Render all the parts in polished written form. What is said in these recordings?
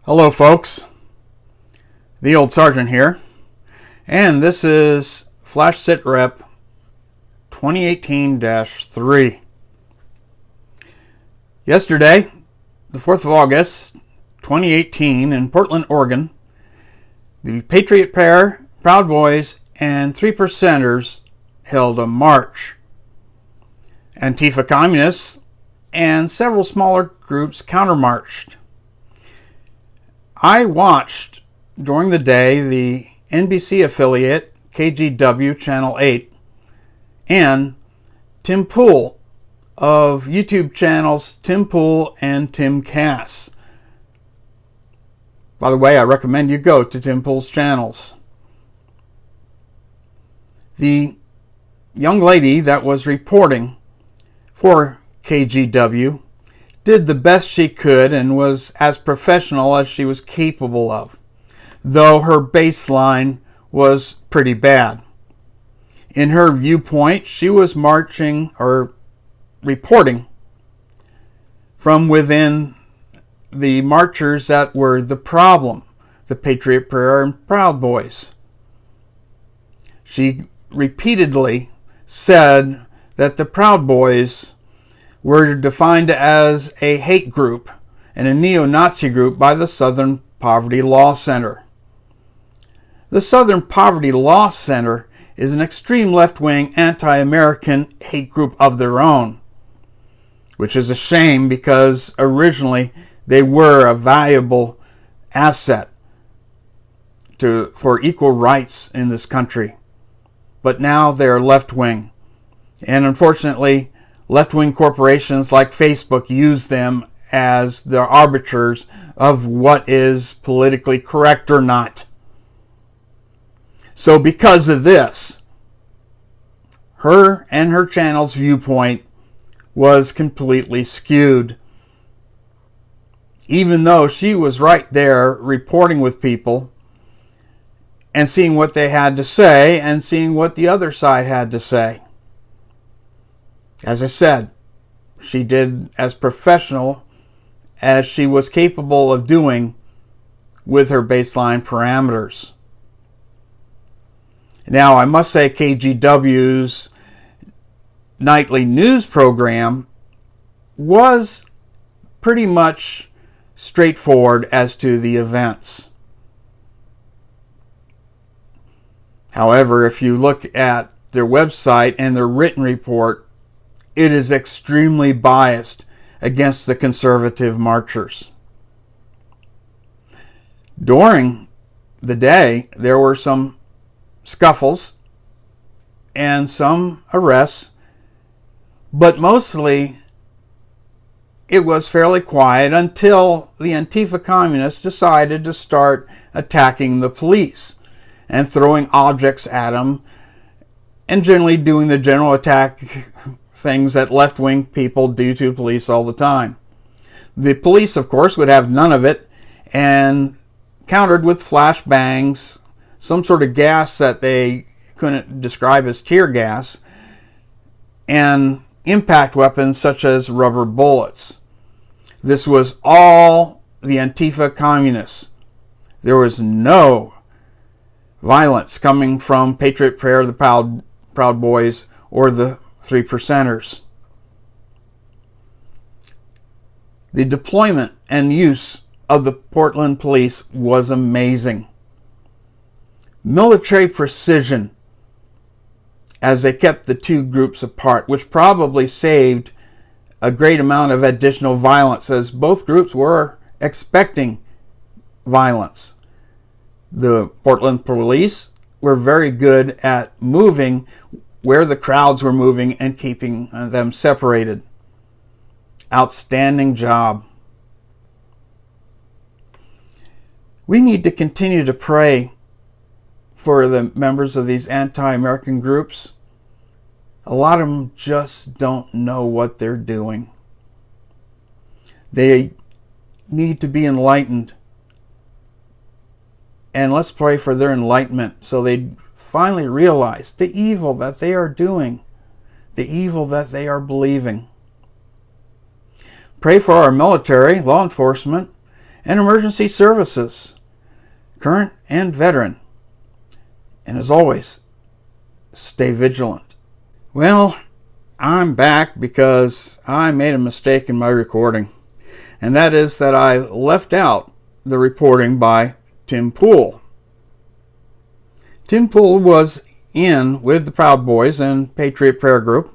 Hello folks, the old sergeant here, and this is Flash SITREP 2018-3. Yesterday, the 4th of August, 2018 in Portland, Oregon, the Patriot Prayer, Proud Boys, and 3%ers held a march. Antifa communists and several smaller groups countermarched. I watched during the day the NBC affiliate KGW8 and Tim Pool of YouTube channels Tim Pool and Tim Cass. By the way, I recommend you go to Tim Pool's channels. The young lady that was reporting for KGW did the best she could and was as professional as she was capable of, though her baseline was pretty bad. In her viewpoint, she was marching or reporting from within the marchers that were the problem, the Patriot Prayer and Proud Boys. She repeatedly said that the Proud Boys were defined as a hate group and a neo-Nazi group by the Southern Poverty Law Center. The Southern Poverty Law Center is an extreme left-wing anti-American hate group of their own, which is a shame because originally they were a valuable asset for equal rights in this country. But now they're left-wing, and unfortunately left-wing corporations like Facebook use them as the arbiters of what is politically correct or not. So because of this, her and her channel's viewpoint was completely skewed. Even though she was right there reporting with people and seeing what they had to say and seeing what the other side had to say. As I said, she did as professional as she was capable of doing with her baseline parameters. Now, I must say KGW's nightly news program was pretty much straightforward as to the events. However, if you look at their website and their written report, it is extremely biased against the conservative marchers. During the day, there were some scuffles and some arrests, but mostly it was fairly quiet until the Antifa communists decided to start attacking the police and throwing objects at them and generally doing the general attack things that left-wing people do to police all the time. The police, of course, would have none of it and countered with flashbangs, some sort of gas that they couldn't describe as tear gas, and impact weapons such as rubber bullets. This was all the Antifa communists. There was no violence coming from Patriot Prayer, the Proud Boys, or the 3%ers. The deployment and use of the Portland police was amazing. Military precision as they kept the two groups apart, which probably saved a great amount of additional violence as both groups were expecting violence. The Portland police were very good at moving where the crowds were moving and keeping them separated. Outstanding job. We need to continue to pray for the members of these anti-American groups. A lot of them just don't know what they're doing. They need to be enlightened. And let's pray for their enlightenment so they finally realize the evil that they are doing, the evil that they are believing. Pray for our military, law enforcement, and emergency services, current and veteran. And as always, stay vigilant. Well, I'm back because I made a mistake in my recording. And that is that I left out the reporting by Tim Pool. Tim Pool was in with the Proud Boys and Patriot Prayer group,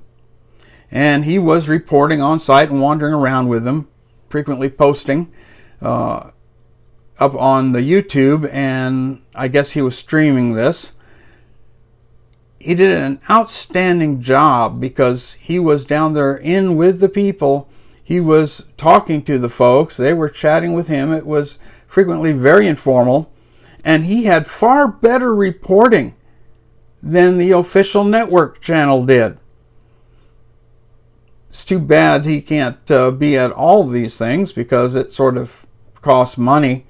and he was reporting on site and wandering around with them, frequently posting up on the YouTube, and I guess he was streaming this. He did an outstanding job because he was down there in with the people. He was talking to the folks. They were chatting with him. It was frequently very informal, and he had far better reporting than the official network channel did. It's too bad he can't be at all of these things because it sort of costs money.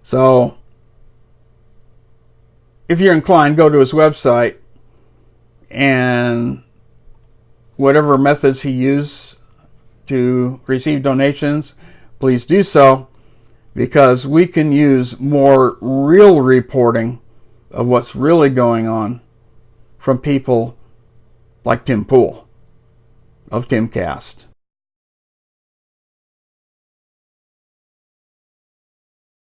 So if you're inclined, go to his website, and whatever methods he used to receive donations, please do so, because we can use more real reporting of what's really going on from people like Tim Pool of Timcast.